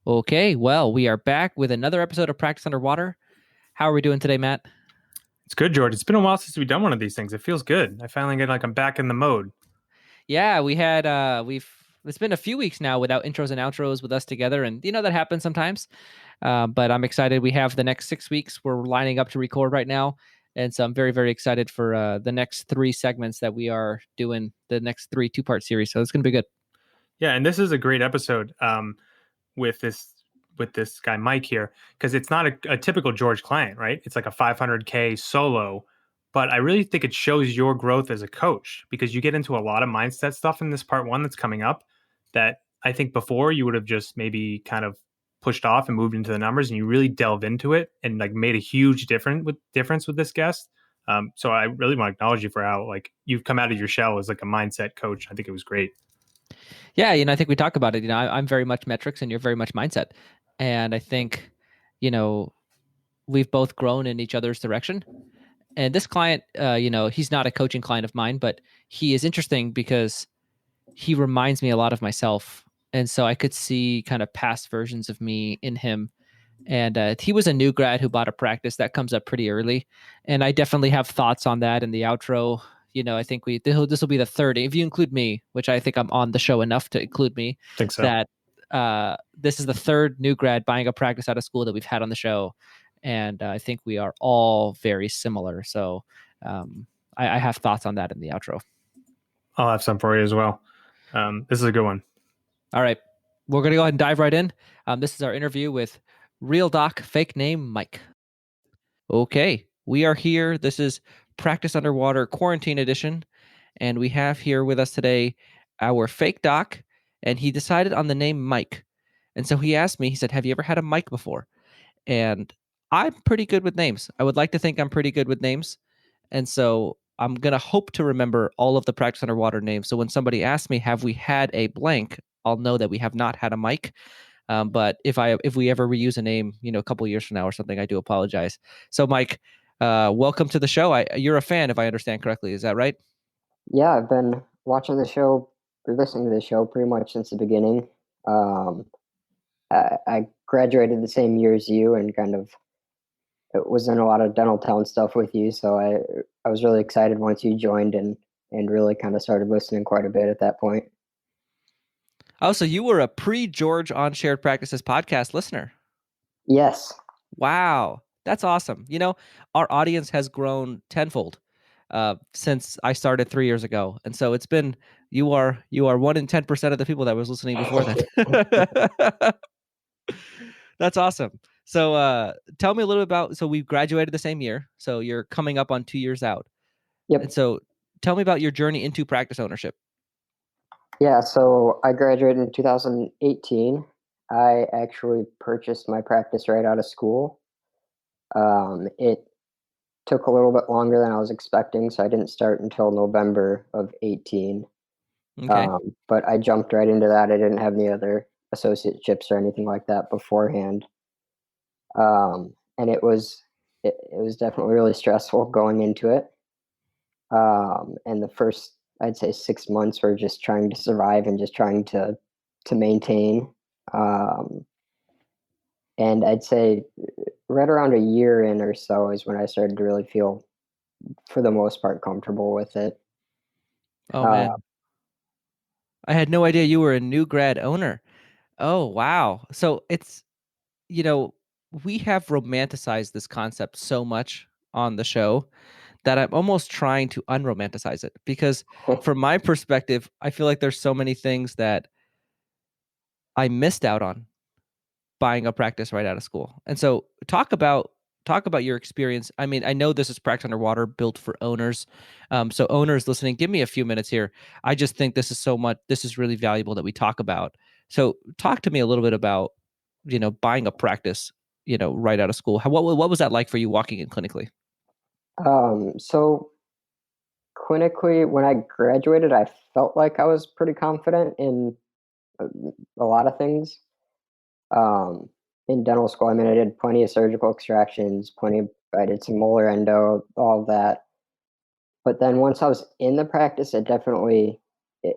Okay, well, we are back with another episode of Practice Underwater. How are we doing today, Matt? It's good, George. It's been a while since we've done one of these things. It feels good. I finally get like I'm back in the mode. Yeah, we've it's been a few weeks now without intros and outros with us together, and that happens sometimes. But I'm excited. We have the next 6 weeks. We're lining up to record right now, and so I'm very, very excited for the next three segments that we are doing. The next three two-part series, so it's going to be good. Yeah, and this is a great episode with this guy Mike here because it's not a typical George client, right? It's like a 500K solo, but I really think it shows your growth as a coach because you get into a lot of mindset stuff in this part one that's coming up that I think before you would have just maybe kind of pushed off and moved into the numbers, and you really delved into it and like made a huge difference with this guest. So I really want to acknowledge you for how like you've come out of your shell as like a mindset coach. I think it was great. Yeah, I think we talk about it. I'm very much metrics, and you're very much mindset, and I think, you know, we've both grown in each other's direction. And this client, he's not a coaching client of mine, but he is interesting because he reminds me a lot of myself. And so I could see kind of past versions of me in him. And he was a new grad who bought a practice that comes up pretty early. And I definitely have thoughts on that in the outro. I think this will be the third, if you include me, which I think I'm on the show enough to include me, I think so. that this is the third new grad buying a practice out of school that we've had on the show. And I think we are all very similar. So I have thoughts on that in the outro. I'll have some for you as well. This is a good one. All right. We're going to go ahead and dive right in. This is our interview with Real Doc, fake name Mike. Okay. We are here. This is Practice Underwater Quarantine Edition. And we have here with us today our fake doc. And he decided on the name Mike. And so he asked me, he said, "Have you ever had a Mike before?" And I'm pretty good with names. I would like to think I'm pretty good with names. And so I'm going to hope to remember all of the Practice Underwater names. So when somebody asks me, "Have we had a blank?" I'll know that we have not had a Mike. But if we ever reuse a name, a couple years from now or something, I do apologize. So Mike, welcome to the show. You're a fan, if I understand correctly. Is that right? Yeah, I've been watching the show or listening to the show pretty much since the beginning. Um, I graduated the same year as you and kind of was in a lot of dental town stuff with you. So I was really excited once you joined and really kind of started listening quite a bit at that point. Oh, so you were a pre-George on Shared Practices podcast listener. Yes. Wow. That's awesome. Our audience has grown tenfold since I started 3 years ago. And so you are 1 in 10% of the people that was listening before that. That's awesome. So tell me a little about, so we graduated the same year. So you're coming up on 2 years out. And Yep. so tell me about your journey into practice ownership. Yeah, so I graduated in 2018. I actually purchased my practice right out of school. It took a little bit longer than I was expecting, so I didn't start until November of 18. Okay. But I jumped right into that. I didn't have any other associateships or anything like that beforehand. And it was definitely really stressful going into it. And the first, I'd say, 6 months were just trying to survive and just trying to maintain. Um, and I'd say right around a year in or so is when I started to really feel, for the most part, comfortable with it. Oh Uh, man. I had no idea you were a new grad owner. Oh, wow. So you know, we have romanticized this concept so much on the show that I'm almost trying to unromanticize it because from my perspective, I feel like there's so many things that I missed out on buying a practice right out of school. And so talk about your experience. I mean, I know this is Practice Underwater built for owners. So owners listening, give me a few minutes here. I just think this is really valuable that we talk about. So talk to me a little bit about, buying a practice, right out of school. What was that like for you walking in clinically? so clinically, when I graduated, I felt like I was pretty confident in a, a lot of things. Um, in dental school, I mean, I did plenty of surgical extractions, I did some molar endo, all of that. But then once I was in the practice, it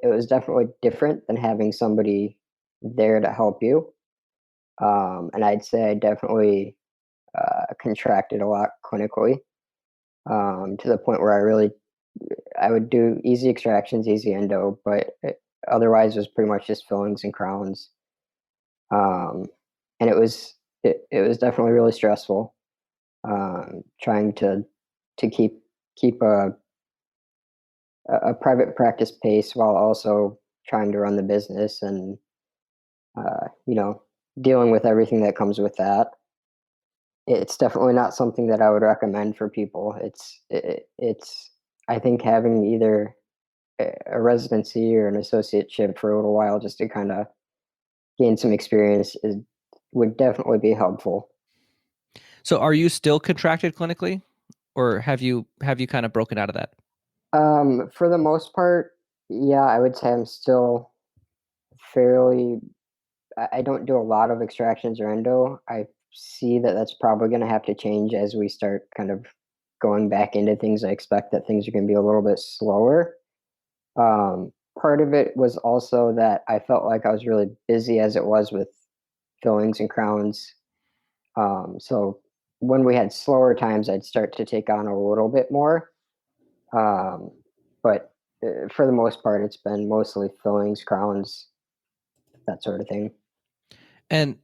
was definitely different than having somebody there to help you. And I'd say I definitely contracted a lot clinically, to the point where I would do easy extractions, easy endo, but otherwise it was pretty much just fillings and crowns. Um, and it was definitely really stressful, trying to keep a private practice pace while also trying to run the business and you know, dealing with everything that comes with that. It's definitely not something that I would recommend for people. It's I think having either a residency or an associateship for a little while just to kind of gain some experience would definitely be helpful. So are you still contracted clinically, or have you kind of broken out of that? For the most part, yeah, I would say I'm still fairly. I don't do a lot of extractions or endo. I see that that's probably going to have to change as we start kind of going back into things. I expect that things are going to be a little bit slower. Part of it was also that I felt like I was really busy as it was with fillings and crowns. So when we had slower times, I'd start to take on a little bit more. Um, but for the most part, it's been mostly fillings, crowns, that sort of thing. And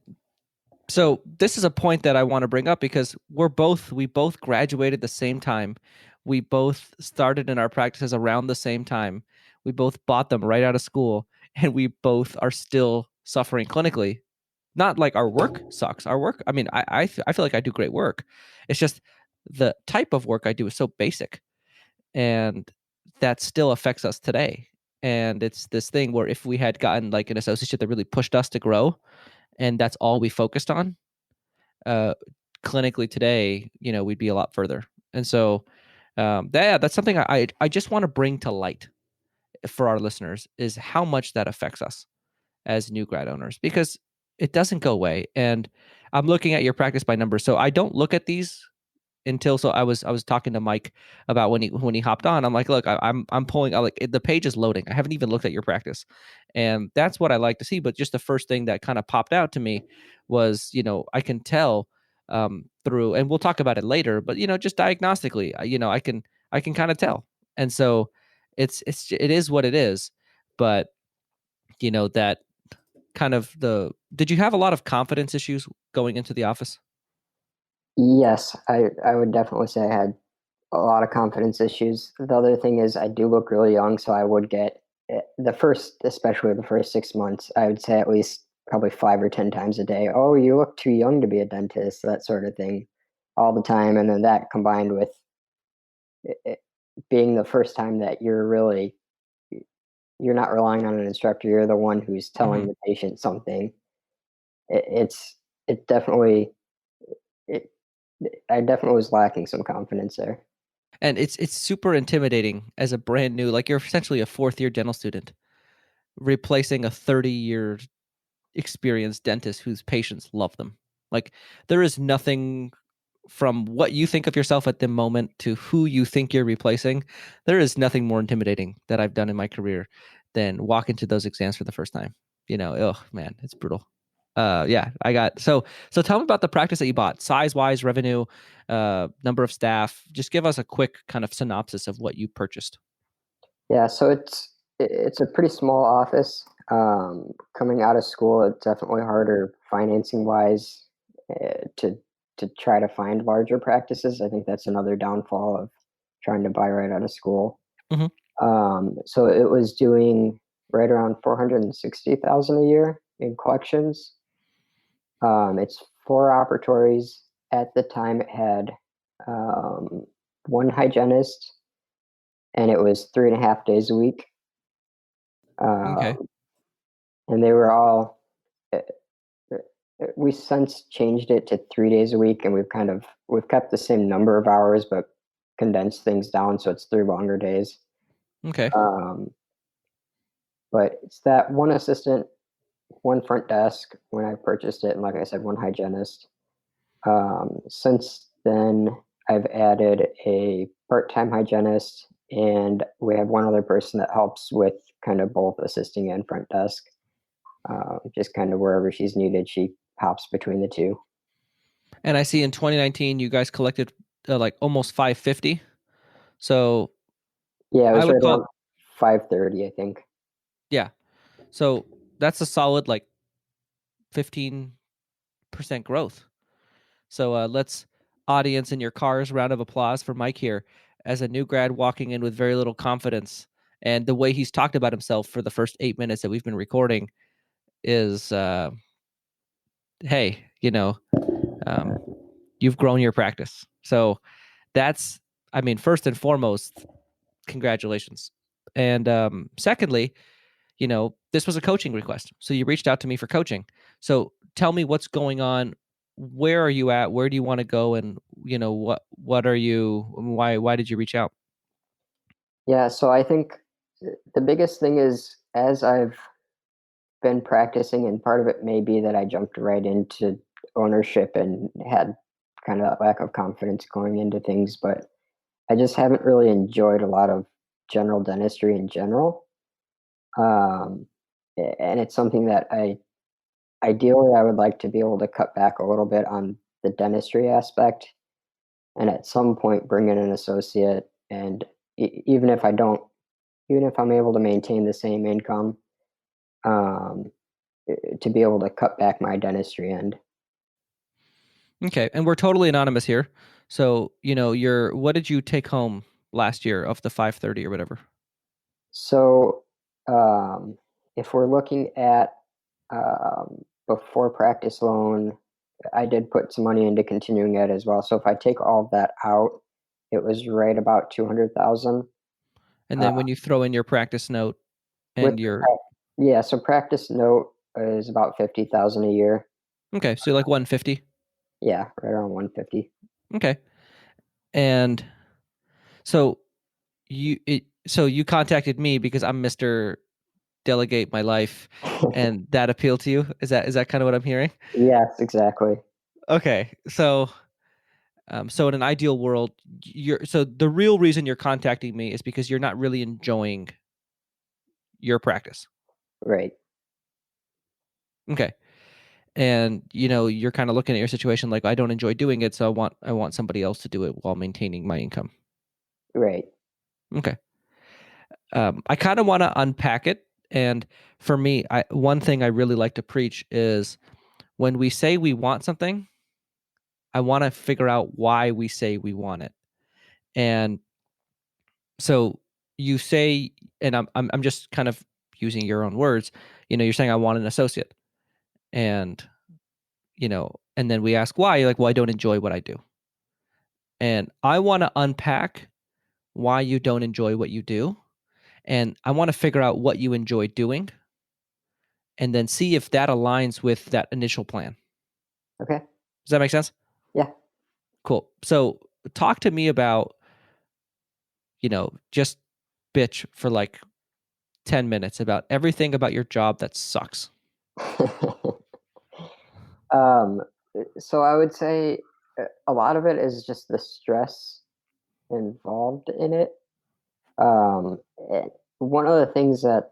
so this is a point that I want to bring up because we both graduated the same time. We both started in our practices around the same time. We both bought them right out of school, and we both are still suffering clinically. Not like our work sucks. Our work, I mean, I feel like I do great work. It's just the type of work I do is so basic, and that still affects us today. And it's this thing where if we had gotten like an associate that really pushed us to grow, and that's all we focused on, uh, clinically today, we'd be a lot further. And so, that's something I just want to bring to light for our listeners is how much that affects us as new grad owners, because it doesn't go away. And I'm looking at your practice by numbers, so I don't look at these until, so I was talking to Mike about when he hopped on. I'm like, look, I'm pulling, like, the page is loading. I haven't even looked at your practice, and that's what I like to see. But just the first thing that kind of popped out to me was, I can tell, through, and we'll talk about it later, but just diagnostically, I can kind of tell. And so it is what it is. But that kind of did you have a lot of confidence issues going into the office? Yes, I would definitely say I had a lot of confidence issues. The other thing is I do look really young, so I would get especially the first 6 months, I would say at least probably 5 or 10 times a day. Oh, you look too young to be a dentist, that sort of thing, all the time. And then that combined with it being the first time that you're not relying on an instructor, you're the one who's Hmm. telling the patient something. It, it's it definitely it I definitely was lacking some confidence there. And it's super intimidating as a brand new, like, you're essentially a fourth year dental student replacing a 30-year experienced dentist whose patients love them. Like, there is nothing, from what you think of yourself at the moment to who you think you're replacing, there is nothing more intimidating that I've done in my career than walk into those exams for the first time. Oh man, it's brutal. Yeah, I got, so tell me about the practice that you bought, size wise, revenue, number of staff. Just give us a quick kind of synopsis of what you purchased. Yeah, so it's a pretty small office. Coming out of school, it's definitely harder financing wise, to try to find larger practices. I think that's another downfall of trying to buy right out of school. Hmm. So it was doing right around 460,000 a year in collections. It's four operatories. At the time, it had um, one hygienist, and it was 3.5 days a week. Okay. Um, and they were all. uh, We since changed it to 3 days a week, and we've kept the same number of hours, but condensed things down, so it's 3 longer days. Okay. Um, but it's that one assistant, one front desk when I purchased it, and like I said, one hygienist. Since then, I've added a part-time hygienist, and we have one other person that helps with kind of both assisting and front desk. Just kind of wherever she's needed, she hops between the two. And I see in 2019 you guys collected like almost 550. So Yeah, it I was would right call around 530, I think. yeah. So that's a solid like 15% growth. So let's audience in your cars round of applause for Mike here as a new grad walking in with very little confidence. And the way he's talked about himself for the first 8 minutes that we've been recording is, hey, you've grown your practice. So that's, I mean, first and foremost, congratulations. And secondly, this was a coaching request. So you reached out to me for coaching. So tell me what's going on. Where are you at? Where do you want to go? And what are you, why did you reach out? Yeah, so I think the biggest thing is as I've been practicing, and part of it may be that I jumped right into ownership and had kind of that lack of confidence going into things, but I just haven't really enjoyed a lot of general dentistry in general. Um, and it's something that ideally I would like to be able to cut back a little bit on the dentistry aspect and at some point bring in an associate. And even if I don't, even if I'm able to maintain the same income, um, to be able to cut back my dentistry end. Okay. And we're totally anonymous here. So, what did you take home last year of the 530 or whatever? So, if we're looking at before practice loan, I did put some money into continuing ed as well. So if I take all of that out, it was right about 200,000. And Uh, then when you throw in your practice note with and your, yeah, so practice note is about 50,000 a year. okay. So like 150. Yeah, right around 150. Okay. And so so you contacted me because I'm Mr. Delegate my life, and that appealed to you. Is that kind of what I'm hearing? Yes, exactly. Okay. So in an ideal world, so the real reason you're contacting me is because you're not really enjoying your practice. Right, Okay. And you're kind of looking at your situation like, I don't enjoy doing it, so I want somebody else to do it while maintaining my income. right. Okay. I kind of want to unpack it. And for me, one thing I really like to preach is when we say we want something, I want to figure out why we say we want it. And so you say, and I'm just kind of using your own words, you're saying I want an associate. And, and then we ask why, you're like, well, I don't enjoy what I do. And I want to unpack why you don't enjoy what you do. And I want to figure out what you enjoy doing and then see if that aligns with that initial plan. Okay. Does that make sense? Yeah. Cool. So talk to me about, just bitch for like 10 minutes about everything about your job that sucks. um, so I would say a lot of it is just the stress involved in it. And one of the things that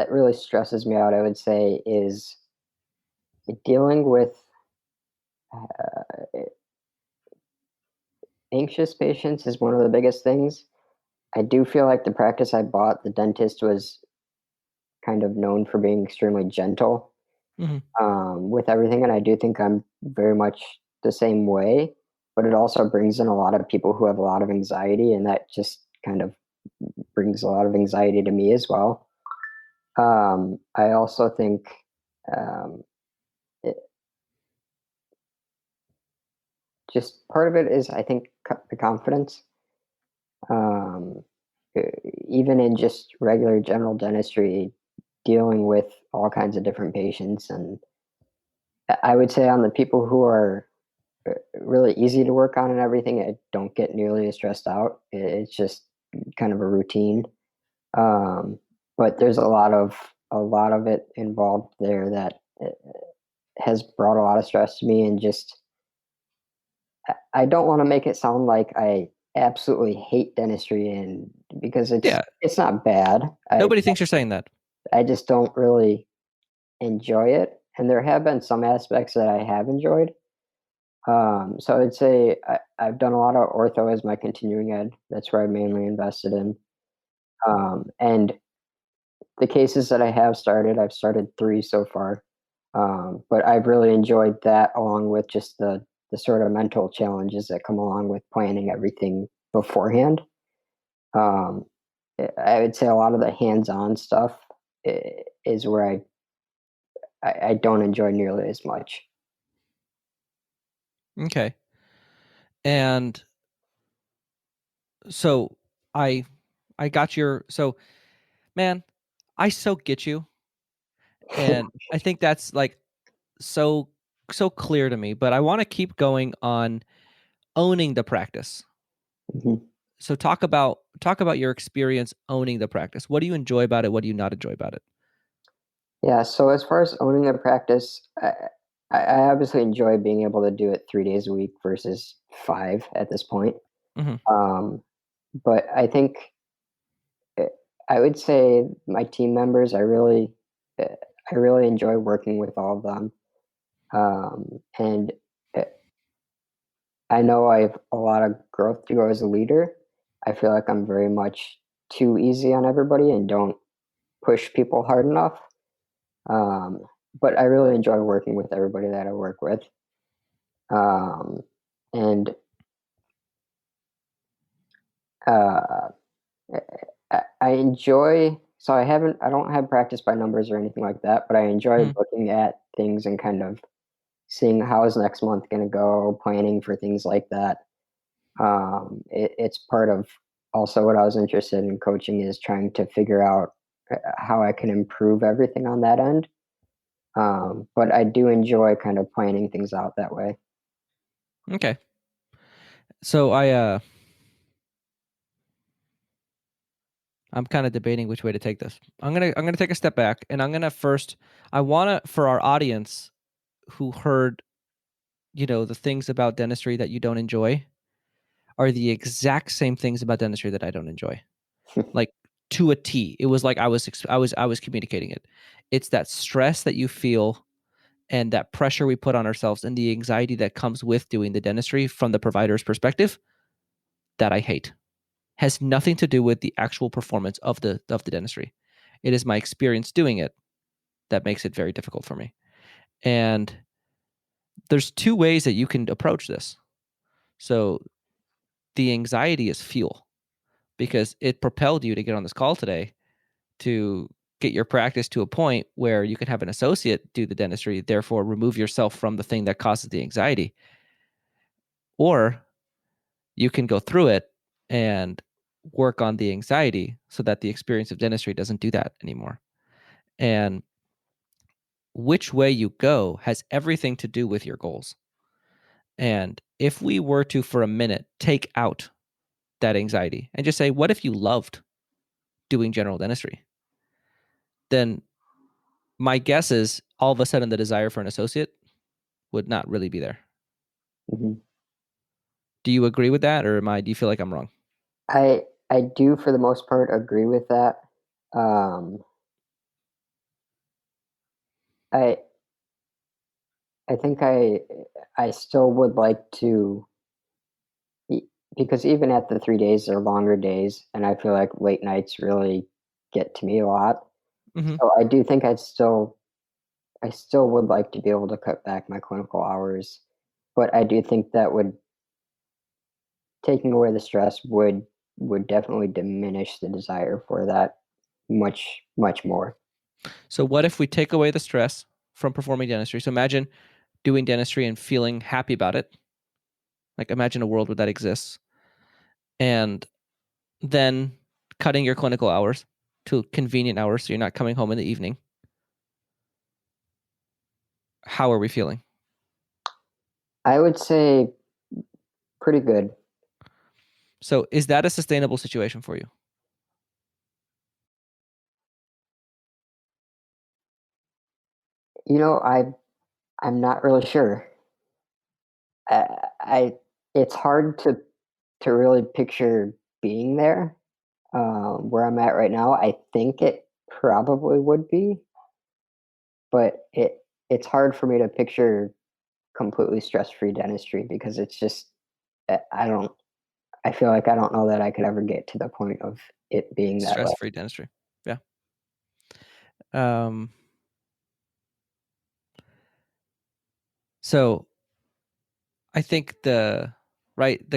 really stresses me out, I would say, is dealing with anxious patients is one of the biggest things. I do feel like the practice I bought, the dentist was kind of known for being extremely gentle Mm-hmm. with everything, and I do think I'm very much the same way. But it also brings in a lot of people who have a lot of anxiety, and that just kind of brings a lot of anxiety to me as well. I also think um, it, just part of it is, I think, the confidence. Um, e- Even in just regular general dentistry, dealing with all kinds of different patients, and I would say on the people who are really easy to work on and everything, I don't get nearly as stressed out. It's just kind of a routine. Um, but there's a lot of it involved there that has brought a lot of stress to me, and just I don't want to make it sound like I absolutely hate dentistry, and because it's Yeah. it's not bad. Nobody thinks you're saying that. I just don't really enjoy it, and there have been some aspects that I have enjoyed. So I'd say I've done a lot of ortho as my continuing ed. That's where I mainly invested in. And the cases that I have started, I've started 3 so far. But I've really enjoyed that along with just the sort of mental challenges that come along with planning everything beforehand. Um, I would say a lot of the hands-on stuff is where I don't enjoy nearly as much. Okay. And so I got so man, I so get you. And I think that's like so clear to me, but I want to keep going on owning the practice. Mhm. So talk about your experience owning the practice. What do you enjoy about it? What do you not enjoy about it? Yeah, so as far as owning the practice, I obviously enjoy being able to do it 3 days a week versus 5 at this point. Hmm. Um, but I think uh, I would say my team members, uh, I really enjoy working with all of them. And uh, I know I have a lot of growth to go as a leader. I feel like I'm very much too easy on everybody and don't push people hard enough. Um, but I really enjoy working with everybody that I work with. Um, and uh, I enjoy. So I don't have practice by numbers or anything like that, but I enjoy Hmm. looking at things and kind of seeing how is next month going to go, planning for things like that. It's part of also what I was interested in coaching is trying to figure out how I can improve everything on that end. But I do enjoy kind of planning things out that way. Okay. So I'm kind of debating which way to take this. I'm gonna take a step back, and I'm gonna first. I wanna for our audience who heard, the things about dentistry that you don't enjoy are the exact same things about dentistry that I don't enjoy. Like to a T. It was like I was communicating it. It's that stress that you feel and that pressure we put on ourselves and the anxiety that comes with doing the dentistry from the provider's perspective that I hate. Has nothing to do with the actual performance of the dentistry. It is my experience doing it that makes it very difficult for me. And there's 2 ways that you can approach this. So the anxiety is fuel because it propelled you to get on this call today to get your practice to a point where you can have an associate do the dentistry, therefore remove yourself from the thing that causes the anxiety. Or you can go through it and work on the anxiety so that the experience of dentistry doesn't do that anymore. And which way you go has everything to do with your goals. And if we were to, for a minute, take out that anxiety and just say, what if you loved doing general dentistry? Then my guess is all of a sudden the desire for an associate would not really be there. Mhm. Do you agree with that, or do you feel like I'm wrong? I do for the most part agree with that. Um, I I think I still would like to e- because even at the 3 days they're longer days, and I feel like late nights really get to me a lot. Hmm. So I do think I still would like to be able to cut back my clinical hours, but I do think that would taking away the stress would definitely diminish the desire for that much more. So, what if we take away the stress from performing dentistry? So, imagine doing dentistry and feeling happy about it. Like, imagine a world where that exists. And then cutting your clinical hours to convenient hours so you're not coming home in the evening. How are we feeling? I would say pretty good. So, is that a sustainable situation for you? You know, I'm not really sure. I it's hard to really picture being there. Where I'm at right now, I think it probably would be, but it's hard for me to picture completely stress-free dentistry because it's just I feel like I don't know that I could ever get to the point of it being that way. Stress-free dentistry. Yeah. So I think the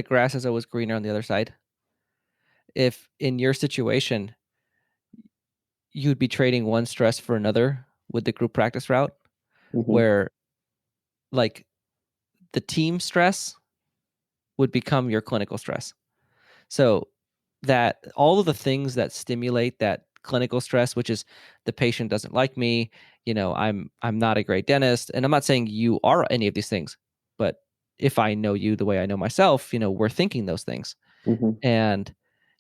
grass is always greener on the other side. If in your situation, you'd be trading one stress for another with the group practice route, Mm-hmm. where like the team stress would become your clinical stress. So that all of the things that stimulate that clinical stress, which is the patient doesn't like me, I'm not a great dentist, and I'm not saying you are any of these things, but if I know you the way I know myself, we're thinking those things, Mm-hmm. and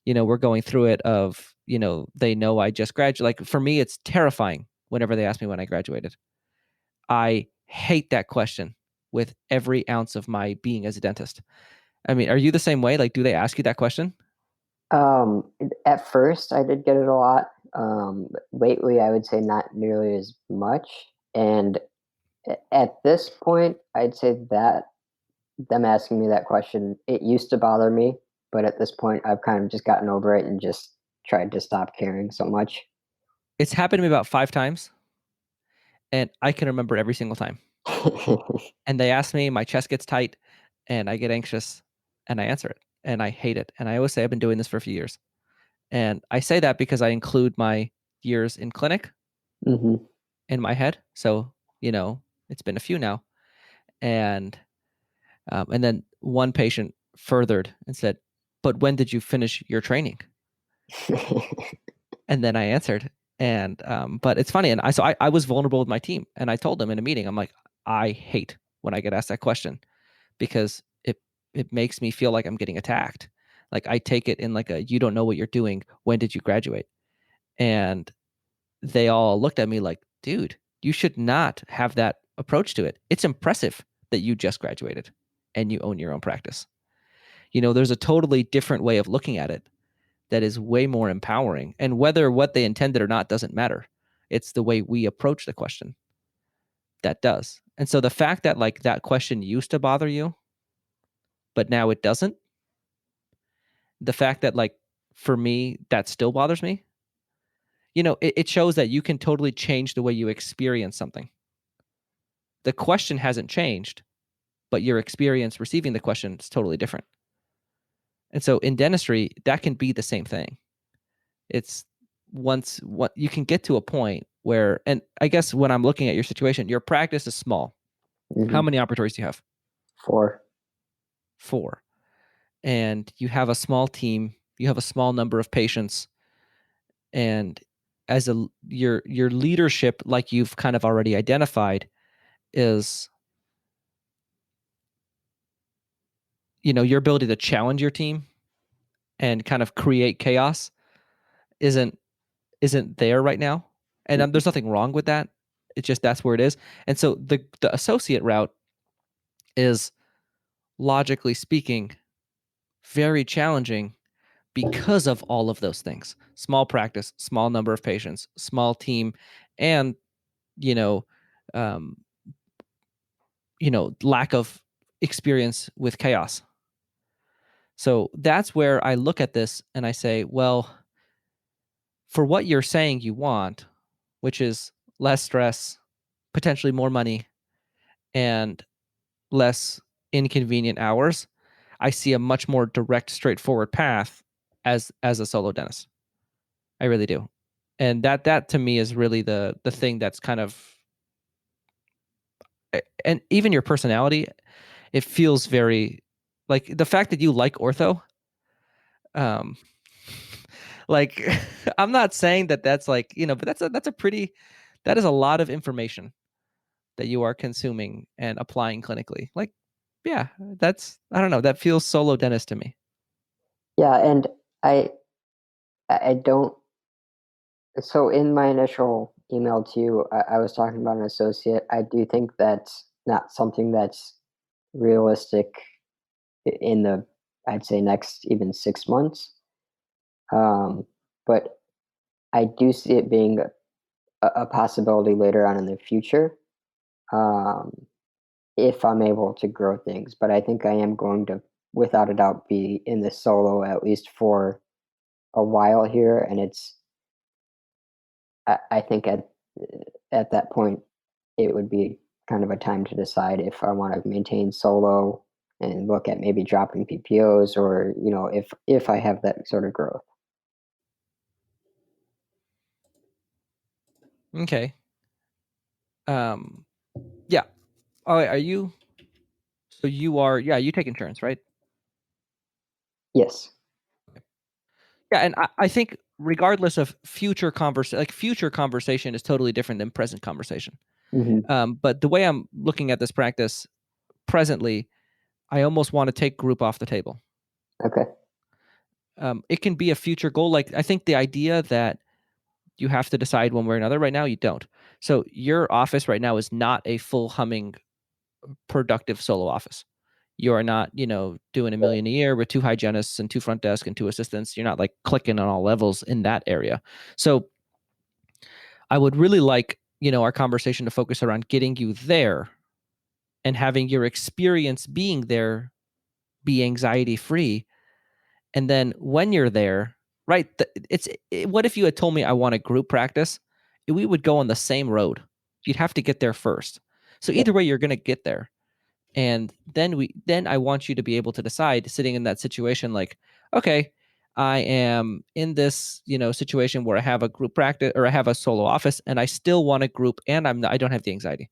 we're going through it of they know I just graduated. Like for me, it's terrifying whenever they ask me when I graduated. I hate that question with every ounce of my being as a dentist. I mean, are you the same way? Like, do they ask you that question? At first, I did get it a lot. Lately, I would say not nearly as much. And at this point, I'd say that them asking me that question, it used to bother me, but at this point, I've kind of just gotten over it and just tried to stop caring so much. It's happened to me about 5 times, and I can remember every single time. And they ask me, my chest gets tight, and I get anxious, and I answer it, and I hate it. And I always say I've been doing this for a few years, and I say that because I include my years in clinic Hmm. in my head. So it's been a few now, and then one patient furthered and said, "But when did you finish your training?" And then I answered, and but it's funny, and I was vulnerable with my team, and I told them in a meeting, I'm like, I hate when I get asked that question because it makes me feel like I'm getting attacked. Like I take it in like a you don't know what you're doing. When did you graduate? And they all looked at me like, dude, you should not have that approach to it. It's impressive that you just graduated and you own your own practice. There's a totally different way of looking at it that is way more empowering. And whether what they intended or not doesn't matter. It's the way we approach the question that does. And so the fact that like that question used to bother you, but now it doesn't, the fact that like for me, that still bothers me, it shows that you can totally change the way you experience something. The question hasn't changed, but your experience receiving the question is totally different. And so in dentistry, that can be the same thing. It's once what you can get to a point where, and I guess when I'm looking at your situation, your practice is small. How Hmm. many operatories do you have? 4. 4. And you have a small team, you have a small number of patients, and as your leadership, like you've kind of already identified, is your ability to challenge your team and kind of create chaos isn't there right now, and there's nothing wrong with that. It's just that's where it is. And so the associate route is, logically speaking, very challenging because of all of those things: small practice, small number of patients, small team, and you know um, lack of experience with chaos. So that's where I look at this and I say, well, for what you're saying you want, which is less stress, potentially more money, and less inconvenient hours, I see a much more direct, straightforward path as a solo dentist. I really do. And that to me is really the thing that's kind of, and even your personality, it feels very like the fact that you like ortho. Um, like I'm not saying that that's like, but that's a pretty, that is a lot of information that you are consuming and applying clinically. Like, yeah, I don't know, that feels solo dentist to me. Yeah, and I I don't. So in my initial email to you, I was talking about an associate. I do think that's not something that's realistic in the, I'd say, next even 6 months. But I do see it being a possibility later on in the future. if I'm able to grow things. But I think I am going to, without a doubt, be in the solo at least for a while here, and I think at that point it would be kind of a time to decide if I want to maintain solo and look at maybe dropping PPOs, or if I have that sort of growth. Okay. Yeah. Oh, are you? So you are? Yeah, you take insurance, right? Yes. Yeah, and I think regardless of future conversation is totally different than present conversation. Hmm. But the way I'm looking at this practice presently, I almost want to take group off the table. Okay. It can be a future goal. Like, I think the idea that you have to decide one way or another right now, you don't. So your office right now is not a full humming productive solo office. You are not, doing $1 million a year with 2 hygienists and 2 front desk and 2 assistants. You're not like clicking on all levels in that area. So I would really like, our conversation to focus around getting you there and having your experience being there be anxiety free. And then when you're there, right? What if you had told me I want a group practice? We would go on the same road. You'd have to get there first. So Yeah. either way, you're going to get there. And then I want you to be able to decide, sitting in that situation, like, okay, I am in this, situation where I have a group practice or I have a solo office and I still want a group and I don't have the anxiety.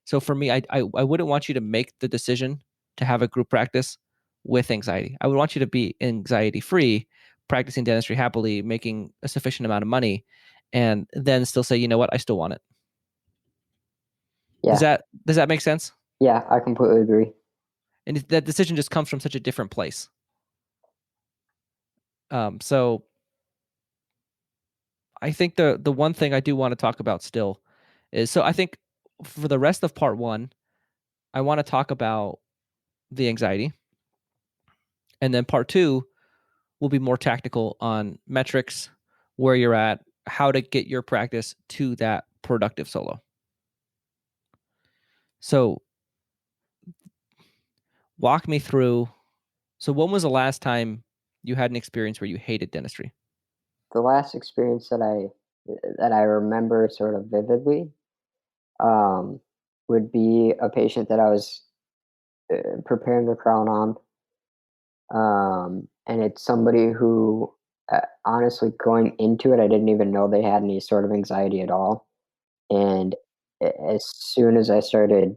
So for me, I wouldn't want you to make the decision to have a group practice with anxiety. I would want you to be anxiety free, practicing dentistry happily, making a sufficient amount of money, and then still say, you know what, I still want it. Does Yeah. that make sense? Yeah, I completely agree. And that decision just comes from such a different place. So I think the one thing I do want to talk about still is, so I think for the rest of part one, I want to talk about the anxiety, and then part two will be more tactical on metrics, where you're at, how to get your practice to that productive solo. So walk me through. So when was the last time you had an experience where you hated dentistry? The last experience that I remember sort of vividly, um, would be a patient that I was preparing the crown on. And it's somebody who, honestly, going into it, I didn't even know they had any sort of anxiety at all. And as soon as I started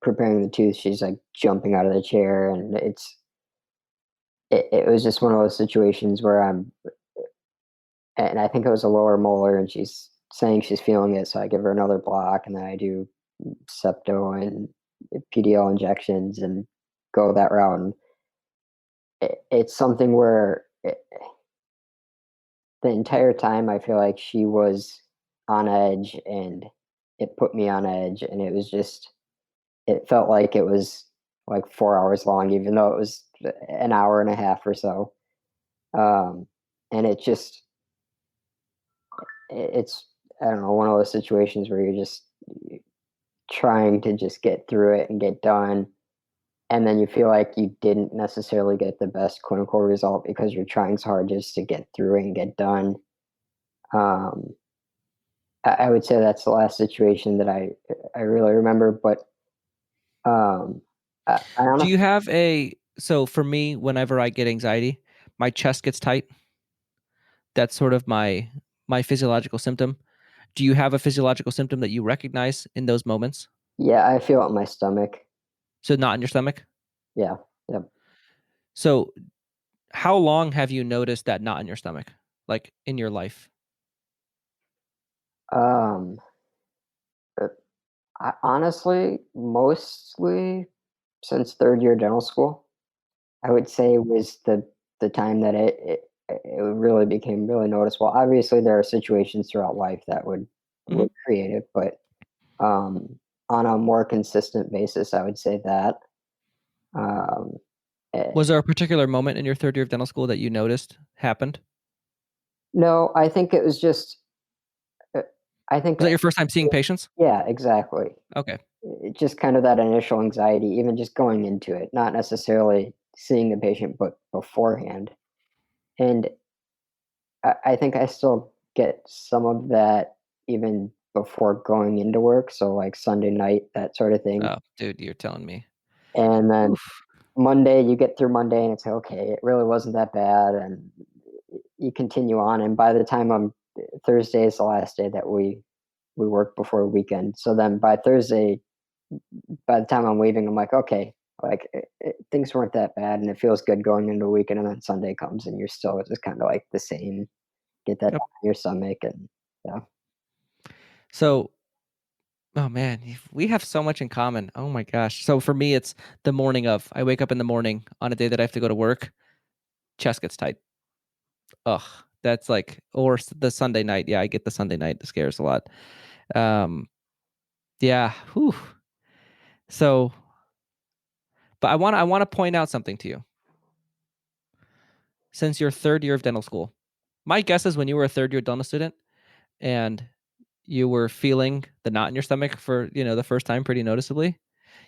preparing the tooth, she's like jumping out of the chair, and it was just one of those situations where and I think it was a lower molar, and she's saying she's feeling it, so I give her another block, and then I do septo and PDL injections and go that route. And it's something where the entire time I feel like she was on edge, and it put me on edge, and it felt like it was like 4 hours long, even though it was an hour and a half or so. Um, and it's, I don't know, one of those situations where you're just trying to just get through it and get done. And then you feel like you didn't necessarily get the best clinical result because you're trying so hard just to get through it and get done. Um, I would say that's the last situation that I really remember. But I Do honestly, you have so for me, whenever I get anxiety, my chest gets tight. That's sort of my physiological symptom. Do you have a physiological symptom that you recognize in those moments? yeah, I feel it in my stomach. So not in your stomach. Yeah, yep. So how long have you noticed that not in your stomach, like in your life? Um, uh, I honestly, mostly since third year dental school, I would say was the time that it really became really noticeable. Obviously, there are situations throughout life that Hmm. would create it, but on a more consistent basis, I would say that. Um, eh, Was there a particular moment in your third year of dental school that you noticed happened? no, I think it was just, uh, I think Was that your first time seeing patients? yeah, exactly. Okay. Just kind of that initial anxiety, even just going into it, not necessarily seeing the patient, but beforehand. And I think I still get some of that even before going into work. So like Sunday night, that sort of thing. Oh, dude, you're telling me. And then Oof. Monday, you get through Monday and it's okay, it really wasn't that bad. And you continue on. And by the time Thursday is the last day that we work before weekend. So then by Thursday, by the time I'm leaving, I'm like, okay, like things weren't that bad, and it feels good going into the weekend. And then Sunday comes, and you're still just kind of like the same. Get that Yep. down in your stomach, and yeah. So, oh man, we have so much in common. Oh my gosh. So for me, it's the morning of. I wake up in the morning on a day that I have to go to work. Chest gets tight. Ugh, that's like, or the Sunday night. Yeah, I get the Sunday night scares a lot. Um, yeah. Whew. So, but I want to point out something to you. Since your third year of dental school, my guess is when you were a third year dental student and you were feeling the knot in your stomach for the first time pretty noticeably,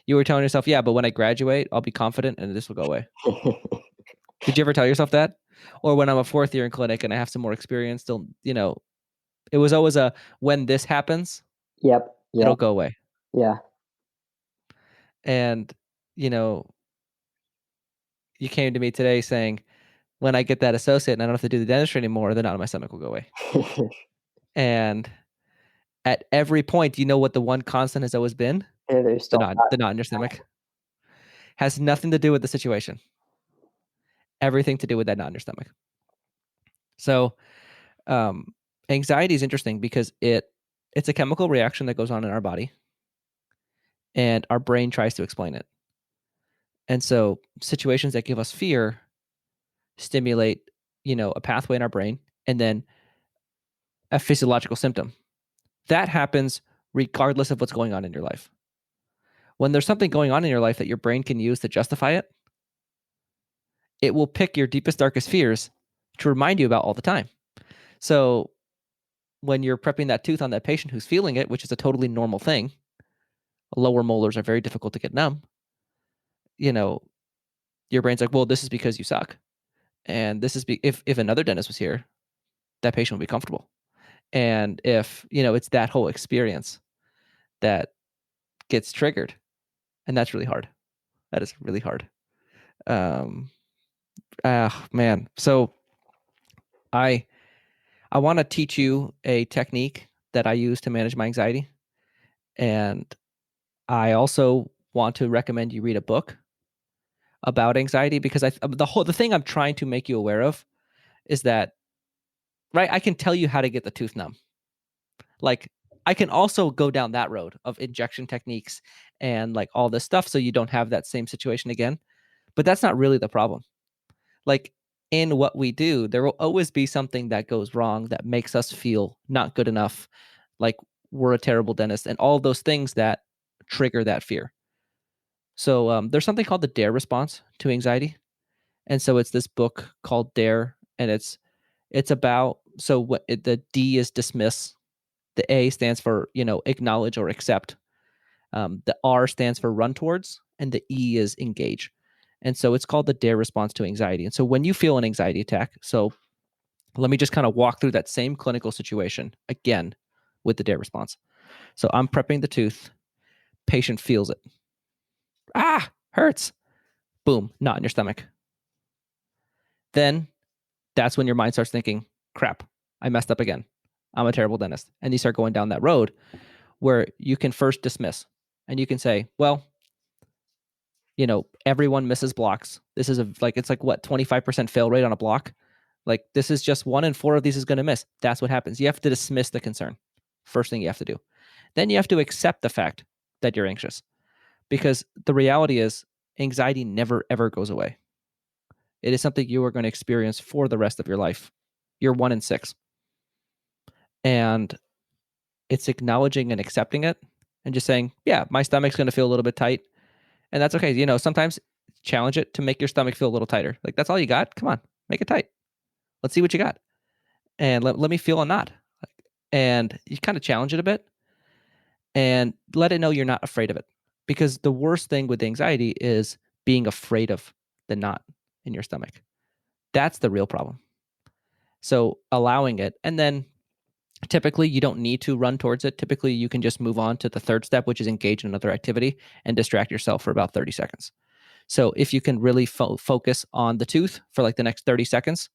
you were telling yourself, yeah, but when I graduate, I'll be confident and this will go away. Did you ever tell yourself that? Or when I'm a fourth year in clinic and I have some more experience, still, it was always a when this happens, Yep. it'll Yep. go away. Yeah. And, you know, you came to me today saying, when I get that associate and I don't have to do the dentistry anymore, the knot in my stomach will go away. And at every point, you know what the one constant has always been? Yeah, there's The still knot, the knot in your stomach. Has nothing to do with the situation. Everything to do with that knot in your stomach. So, anxiety is interesting because it's a chemical reaction that goes on in our body, and our brain tries to explain it. And so, situations that give us fear stimulate, a pathway in our brain, and then a physiological symptom that happens regardless of what's going on in your life. When there's something going on in your life that your brain can use to justify it, it will pick your deepest, darkest fears to remind you about all the time. So when you're prepping that tooth on that patient who's feeling it, which is a totally normal thing, lower molars are very difficult to get numb. Your brain's like, well, this is because you suck. And this is if another dentist was here, that patient would be comfortable. And if, it's that whole experience that gets triggered, and that's really hard. That is really hard. Man. So I want to teach you a technique that I use to manage my anxiety. And I also want to recommend you read a book about anxiety because the thing I'm trying to make you aware of is that, right, I can tell you how to get the tooth numb. Like, I can also go down that road of injection techniques and like all this stuff so you don't have that same situation again. But that's not really the problem. Like, in what we do, there will always be something that goes wrong that makes us feel not good enough, like we're a terrible dentist, and all those things that trigger that fear. So there's something called the DARE response to anxiety, and so it's this book called DARE, and it's about the D is dismiss, the A stands for acknowledge or accept, the R stands for run towards, and the E is engage. And so it's called the DARE response to anxiety. And so when you feel an anxiety attack, so let me just kind of walk through that same clinical situation again with the DARE response. So I'm prepping the tooth. Patient feels it. Ah, hurts. Boom, knot in your stomach. Then that's when your mind starts thinking, crap, I messed up again. I'm a terrible dentist. And you start going down that road where you can first dismiss and you can say, well, everyone misses blocks. This is it's like what, 25% fail rate on a block. Like, this is just 1 in 4 of these is going to miss. That's what happens. You have to dismiss the concern. First thing you have to do. Then you have to accept the fact that you're anxious, because the reality is anxiety never, ever goes away. It is something you are going to experience for the rest of your life. You're 1 in 6. And it's acknowledging and accepting it and just saying, yeah, my stomach's going to feel a little bit tight. And that's okay. Sometimes challenge it to make your stomach feel a little tighter. Like, that's all you got? Come on, make it tight. Let's see what you got. And let me feel a knot. and you kind of challenge it a bit and let it know you're not afraid of it. Because the worst thing with anxiety is being afraid of the knot in your stomach. That's the real problem. So allowing it, and then typically you don't need to run towards it. Typically you can just move on to the third step, which is engage in another activity and distract yourself for about 30 seconds. So if you can really focus on the tooth for like the next 30 seconds,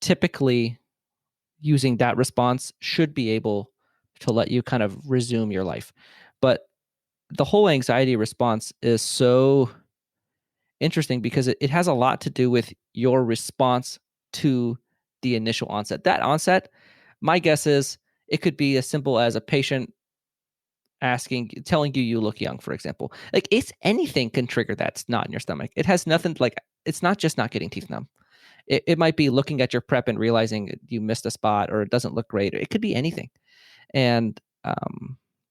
typically using that response should be able to let you kind of resume your life. But the whole anxiety response is so interesting because it has a lot to do with your response to the initial onset. That onset, my guess is it could be as simple as a patient telling you look young, for example. Like it's anything can trigger that knot in your stomach. It has nothing like it's not just not getting teeth numb. It might be looking at your prep and realizing you missed a spot or it doesn't look great. It could be anything. And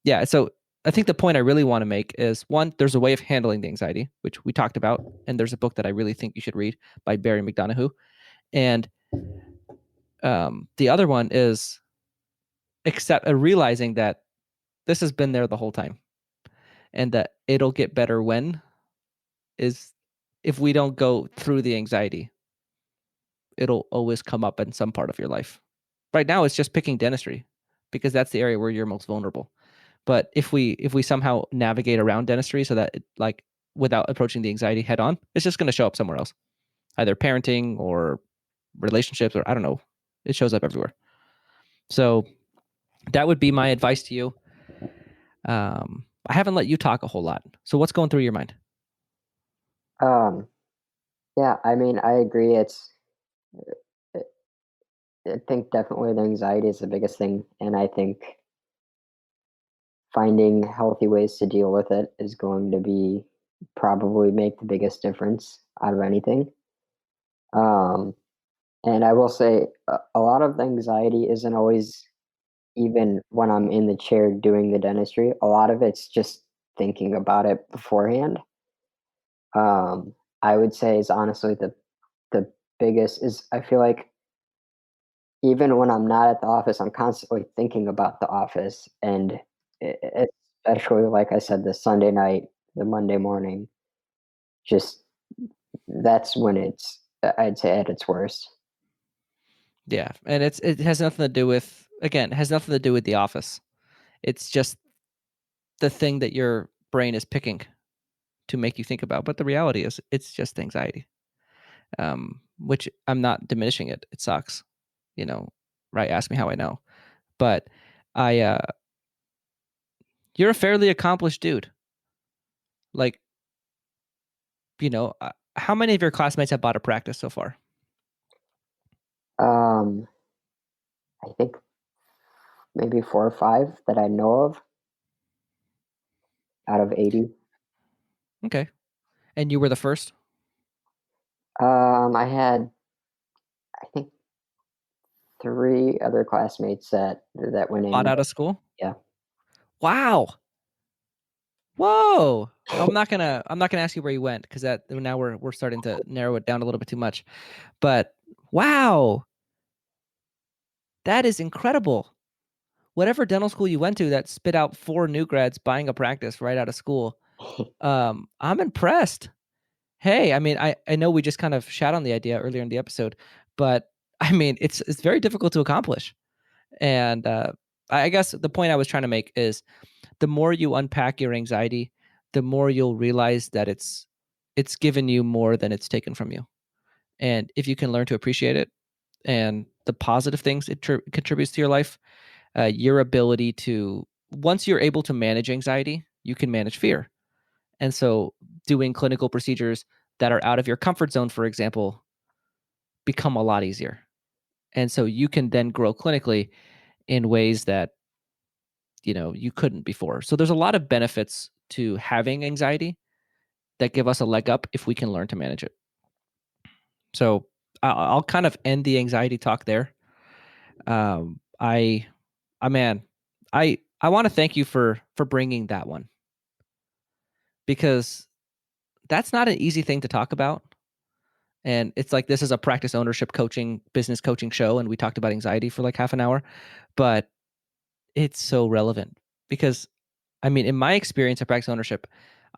yeah, so I think the point I really want to make is one, there's a way of handling the anxiety, which we talked about. And there's a book that I really think you should read by Barry McDonough. And the other one is realizing that this has been there the whole time and that it'll get better if we don't go through the anxiety, it'll always come up in some part of your life. Right now, it's just picking dentistry because that's the area where you're most vulnerable. But if we somehow navigate around dentistry so that like without approaching the anxiety head on, it's just going to show up somewhere else, either parenting or relationships or I don't know. It shows up everywhere. So that would be my advice to you. I haven't let you talk a whole lot. So what's going through your mind? Yeah, I mean, I agree. I think definitely the anxiety is the biggest thing, and I think finding healthy ways to deal with it is going to be probably make the biggest difference out of anything. Um, and I will say a lot of the anxiety isn't always even when I'm in the chair doing the dentistry. A lot of it's just thinking about it beforehand. I would say is honestly the biggest is I feel like even when I'm not at the office, I'm constantly thinking about the office, and especially like I said, the Sunday night, the Monday morning, just that's when I'd say at its worst. Yeah, and it has nothing to do with again, it has nothing to do with the office. It's just the thing that your brain is picking to make you think about. But the reality is, it's just anxiety. Which I'm not diminishing it. It sucks, right? Ask me how I know. But I, you're a fairly accomplished dude. Like, how many of your classmates have bought a practice so far? Um, I think maybe 4 or 5 that I know of out of 80. Okay. And you were the first? I had, I think, 3 other classmates that went Bought in. out of school? Yeah. Wow. Whoa. I'm not gonna ask you where you went because that now we're starting to narrow it down a little bit too much. But wow, that is incredible. Whatever dental school you went to that spit out 4 new grads buying a practice right out of school, I'm impressed. Hey, I mean, I know we just kind of shat on the idea earlier in the episode, but I mean, it's very difficult to accomplish. And I guess the point I was trying to make is the more you unpack your anxiety, the more you'll realize that it's given you more than it's taken from you. And if you can learn to appreciate it and the positive things it contributes to your life, your ability to once you're able to manage anxiety, you can manage fear. And so doing clinical procedures that are out of your comfort zone, for example, become a lot easier. And so you can then grow clinically in ways that you couldn't before. So there's a lot of benefits to having anxiety that give us a leg up if we can learn to manage it. So I'll kind of end the anxiety talk there. Man, I want to thank you for bringing that one because that's not an easy thing to talk about. And it's like this is a practice ownership coaching, business coaching show, and we talked about anxiety for like half an hour. But it's so relevant because I mean, in my experience at practice ownership,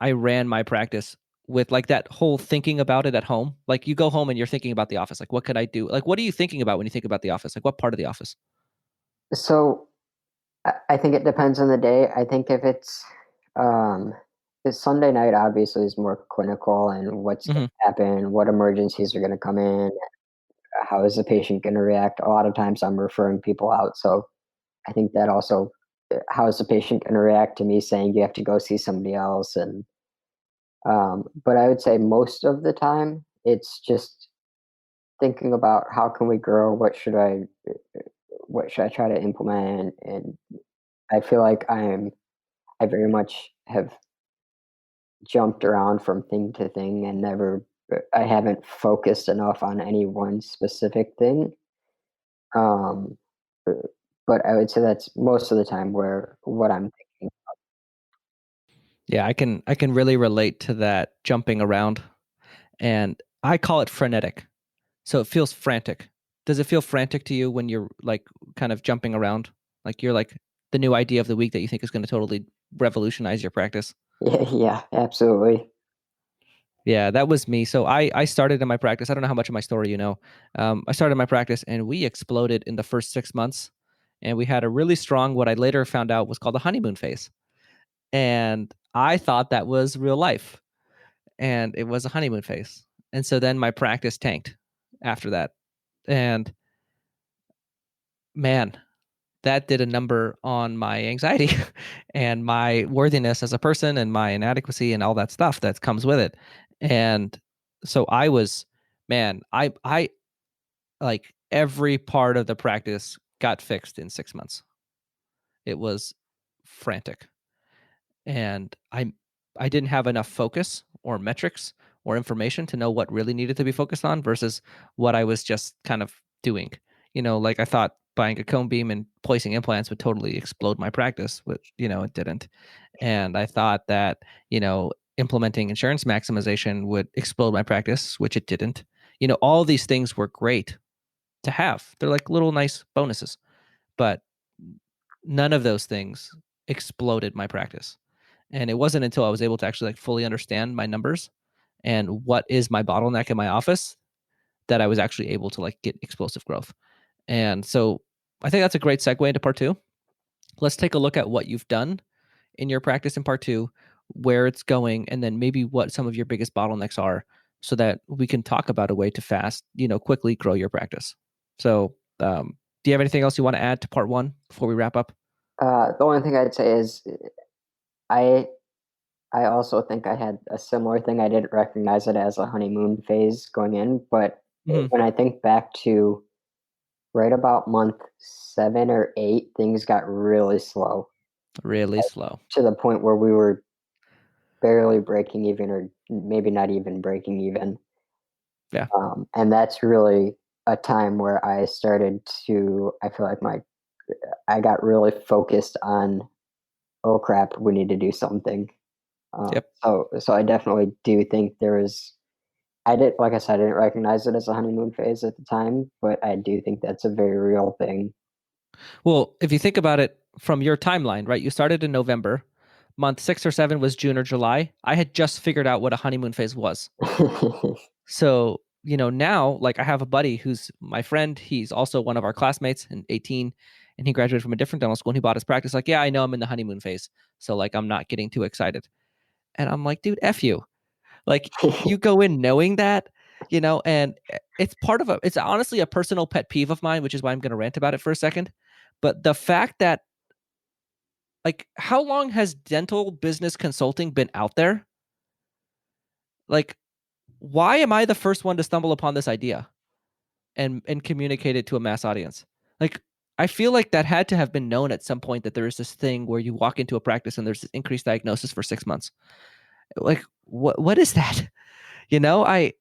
I ran my practice with like that whole thinking about it at home. Like you go home and you're thinking about the office. Like, what could I do? Like, what are you thinking about when you think about the office? Like, what part of the office? So I think it depends on the day. I think um, if Sunday night obviously is more clinical and what's going Hmm. to happen, what emergencies are going to come in, how is the patient going to react. A lot of times I'm referring people out, so I think that also, how is the patient going to react to me saying you have to go see somebody else? And but I would say most of the time it's just thinking about how can we grow, what should I try to implement, and I feel like I very much have jumped around from thing to thing and never I haven't focused enough on any one specific thing. Um, uh, but I would say that's most of the time where what I'm thinking. Yeah, I can really relate to that jumping around, and I call it frenetic. So it feels frantic. Does it feel frantic to you when you're like kind of jumping around? Like you're like the new idea of the week that you think is going to totally revolutionize your practice? Yeah, yeah, absolutely. Yeah, that was me. So I started in my practice. I don't know how much of my story you know. I started my practice and we exploded in the first 6 months, and we had a really strong what I later found out was called the honeymoon phase. And I thought that was real life, and it was a honeymoon phase. And so then my practice tanked after that. And man, that did a number on my anxiety and my worthiness as a person and my inadequacy and all that stuff that comes with it. And so I was, man, I like every part of the practice got fixed in 6 months. It was frantic. And I didn't have enough focus or metrics or information to know what really needed to be focused on versus what I was just kind of doing. Like I thought buying a cone beam and placing implants would totally explode my practice, which it didn't. And I thought that implementing insurance maximization would explode my practice, which it didn't. All these things were great to have. They're like little nice bonuses, but none of those things exploded my practice. And it wasn't until I was able to actually like fully understand my numbers and what is my bottleneck in my office that I was actually able to like get explosive growth. And so I think that's a great segue into part two. Let's take a look at what you've done in your practice in part two, where it's going, and then maybe what some of your biggest bottlenecks are so that we can talk about a way to quickly grow your practice. So, do you have anything else you want to add to part one before we wrap up? The only thing I'd say is I I also think I had a similar thing. I didn't recognize it as a honeymoon phase going in, but Hmm. when I think back to right about month 7 or 8, things got really slow, Really slow. to the point where we were barely breaking even or maybe not even breaking even. Yeah. And that's really a time where I feel like I got really focused on, oh crap, we need to do something. Yep. So I definitely do think like I said, I didn't recognize it as a honeymoon phase at the time, but I do think that's a very real thing. Well, if you think about it from your timeline, right? You started in November. Month 6 or 7 was June or July. I had just figured out what a honeymoon phase was. So, now, like I have a buddy who's my friend. He's also one of our classmates in 18, and he graduated from a different dental school and he bought his practice. Like, yeah, I know I'm in the honeymoon phase. So, like, I'm not getting too excited. And I'm like, dude, F you. Like, you go in knowing that, and it's honestly a personal pet peeve of mine, which is why I'm going to rant about it for a second. But the fact that, like, how long has dental business consulting been out there? Like, why am I the first one to stumble upon this idea and communicate it to a mass audience? Like, I feel like that had to have been known at some point that there is this thing where you walk into a practice and there's this increased diagnosis for 6 months. Like, what is that? I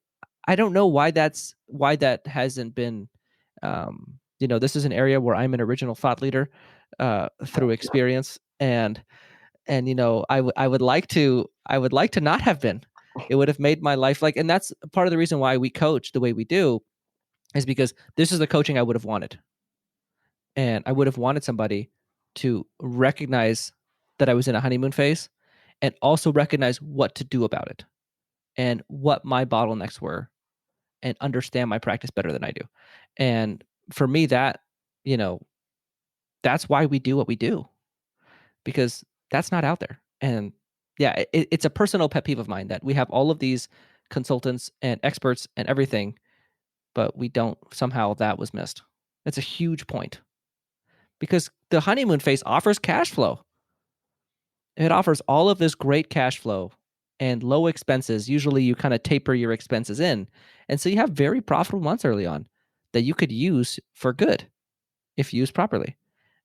don't know why that hasn't been. This is an area where I'm an original thought leader through experience, and I would like to not have been. It would have made my life like, and that's part of the reason why we coach the way we do, is because this is the coaching I would have wanted, and I would have wanted somebody to recognize that I was in a honeymoon phase and also recognize what to do about it and what my bottlenecks were and understand my practice better than I do. And for me, that, you know, that's why we do what we do, because that's not out there. And yeah, it's a personal pet peeve of mine that we have all of these consultants and experts and everything, but we don't, somehow that was missed. That's a huge point because the honeymoon phase offers cash flow. It offers all of this great cash flow and low expenses. Usually you kind of taper your expenses in. And so you have very profitable months early on that you could use for good if used properly.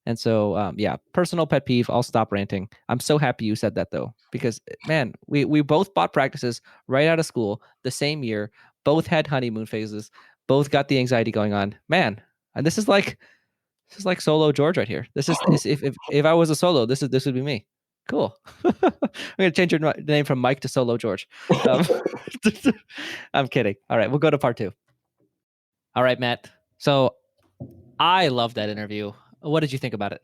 And so, yeah, personal pet peeve. I'll stop ranting. I'm so happy you said that though, because man, we both bought practices right out of school the same year, both had honeymoon phases, both got the anxiety going on, man. And this is like solo George right here. This is if I was a solo, this would be me. Cool. I'm gonna change your name from Mike to Solo George. I'm kidding. All right, we'll go to part 2. All right, Matt. So I love that interview. What did you think about it?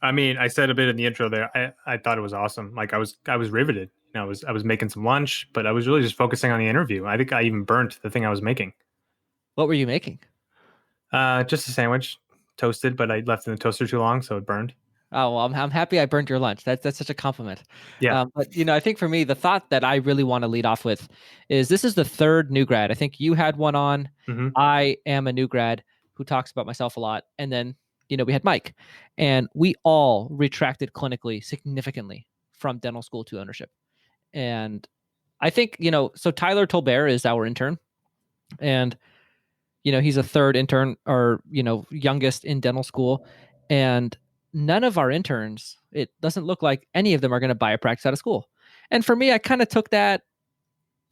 I mean, I said a bit in the intro there. I thought it was awesome. Like I was riveted. You know, I was making some lunch, but I was really just focusing on the interview. I think I even burnt the thing I was making. What were you making? Just a sandwich, toasted, but I left it in the toaster too long, so it burned. Oh, well, I'm happy I burned your lunch. That's such a compliment. Yeah. But I think for me, the thought that I really want to lead off with is this is the third new grad. I think you had one on. Mm-hmm. I am a new grad who talks about myself a lot, and then we had Mike, and we all retracted clinically significantly from dental school to ownership. And I think so Tyler Tolbert is our intern, and he's a third intern or youngest in dental school, and none of our interns, it doesn't look like any of them are going to buy a practice out of school. And for me, I kind of took that,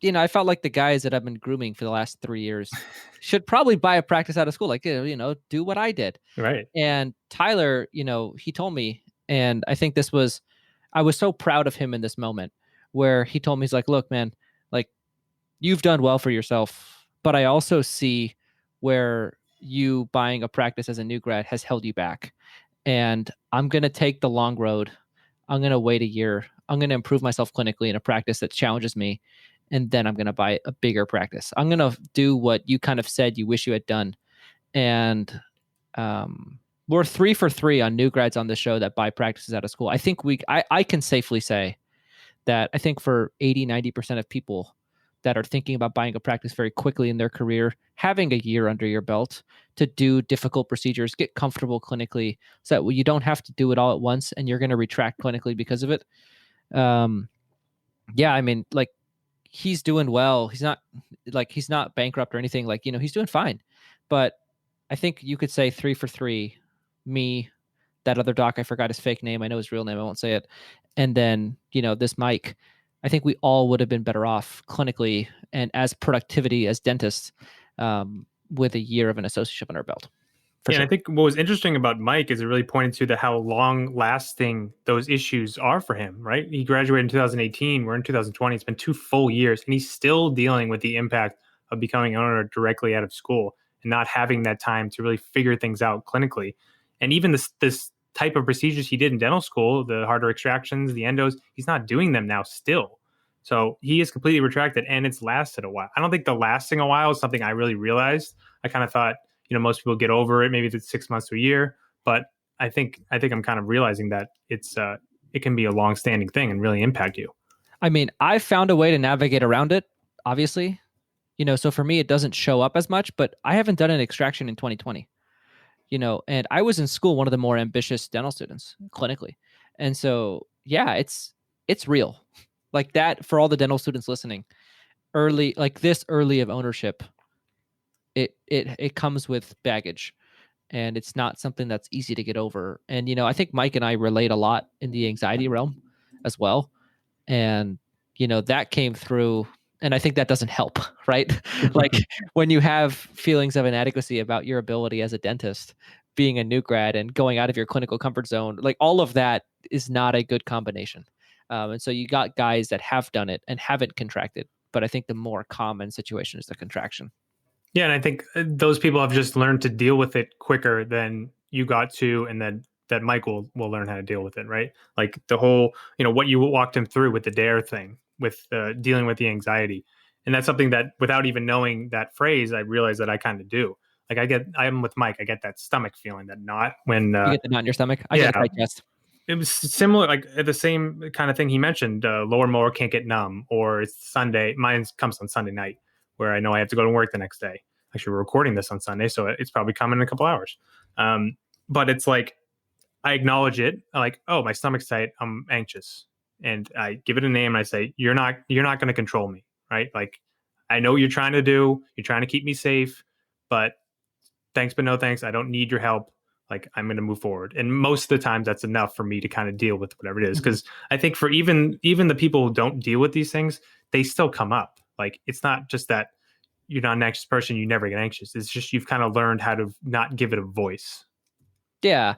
I felt like the guys that I've been grooming for the last 3 years should probably buy a practice out of school, like, do what I did. Right. And Tyler, he told me, and I think I was so proud of him in this moment where he told me, he's like, look, man, like you've done well for yourself, but I also see where you buying a practice as a new grad has held you back. And I'm going to take the long road. I'm going to wait a year. I'm going to improve myself clinically in a practice that challenges me. And then I'm going to buy a bigger practice. I'm going to do what you kind of said you wish you had done. And we're 3 for 3 on new grads on the show that buy practices out of school. I think I can safely say that I think for 80-90% of people that are thinking about buying a practice very quickly in their career, having a year under your belt to do difficult procedures, get comfortable clinically so that you don't have to do it all at once and you're going to retract clinically because of it. Yeah, I mean, like he's doing well. He's not bankrupt or anything. Like, he's doing fine. But I think you could say 3 for 3, me, that other doc, I forgot his fake name. I know his real name. I won't say it. And then, this Mike, I think we all would have been better off clinically and as productivity as dentists with a year of an associateship on our belt. Yeah, sure. And I think what was interesting about Mike is it really pointed to how long lasting those issues are for him, right? He graduated in 2018. We're in 2020. It's been 2 full years, and he's still dealing with the impact of becoming an owner directly out of school and not having that time to really figure things out clinically. And even this type of procedures he did in dental school, the harder extractions, the endos, he's not doing them now still. So he is completely retracted, and it's lasted a while. I don't think the lasting a while is something I really realized. I kind of thought, most people get over it. Maybe it's 6 months to a year, but I think I'm kind of realizing that it can be a long-standing thing and really impact you. I mean, I found a way to navigate around it, obviously. So for me, it doesn't show up as much, but I haven't done an extraction in 2020. And I was in school, one of the more ambitious dental students clinically. And so, yeah, it's real. Like that for all the dental students listening, early of ownership, it comes with baggage, and it's not something that's easy to get over. And, I think Mike and I relate a lot in the anxiety realm as well. And, that came through, and I think that doesn't help, right? Like when you have feelings of inadequacy about your ability as a dentist, being a new grad and going out of your clinical comfort zone, like all of that is not a good combination. And so you got guys that have done it and haven't contracted, but I think the more common situation is the contraction. Yeah, and I think those people have just learned to deal with it quicker than you got to, and then that Mike will learn how to deal with it, right? Like the whole, what you walked him through with the dare thing, with dealing with the anxiety. And that's something that without even knowing that phrase, I realize that I kind of do. Like I'm with Mike, I get that stomach feeling, that knot when You get the knot in your stomach. I yeah. get a tight chest. It was similar, like the same kind of thing he mentioned. Lower molar can't get numb, or it's Sunday. Mine comes on Sunday night, where I know I have to go to work the next day. Actually, we're recording this on Sunday, so it's probably coming in a couple hours. But it's like I acknowledge it, like, oh, my stomach's tight, I'm anxious, and I give it a name. And I say, you're not going to control me, right? Like, I know what you're trying to do. You're trying to keep me safe, but thanks, but no thanks. I don't need your help. Like, I'm going to move forward. And most of the times that's enough for me to kind of deal with whatever it is. Because I think for even the people who don't deal with these things, they still come up. Like, it's not just that you're not an anxious person, you never get anxious. It's just you've kind of learned how to not give it a voice. Yeah.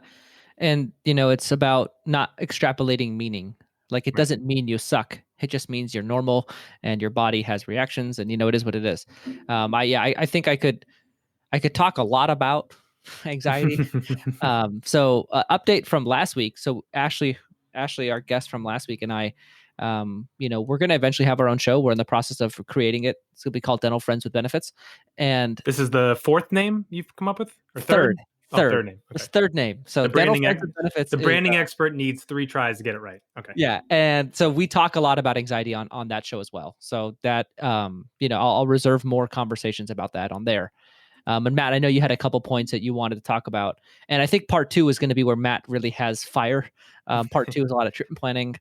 And, it's about not extrapolating meaning. Like, it doesn't mean you suck. It just means you're normal and your body has reactions, and it is what it is. I think I could talk a lot about anxiety. So update from last week. So Ashley, our guest from last week, and I, we're going to eventually have our own show. We're in the process of creating it. It's going to be called Dental Friends with Benefits. And this is the fourth name you've come up with? Or third? Third name. Okay. It's third name. So Dental Friends with Benefits. The branding expert needs 3 tries to get it right. Okay. Yeah. And so we talk a lot about anxiety on that show as well. So that, I'll reserve more conversations about that on there. And Matt, I know you had a couple points that you wanted to talk about. And I think part 2 is going to be where Matt really has fire. Part 2 is a lot of treatment planning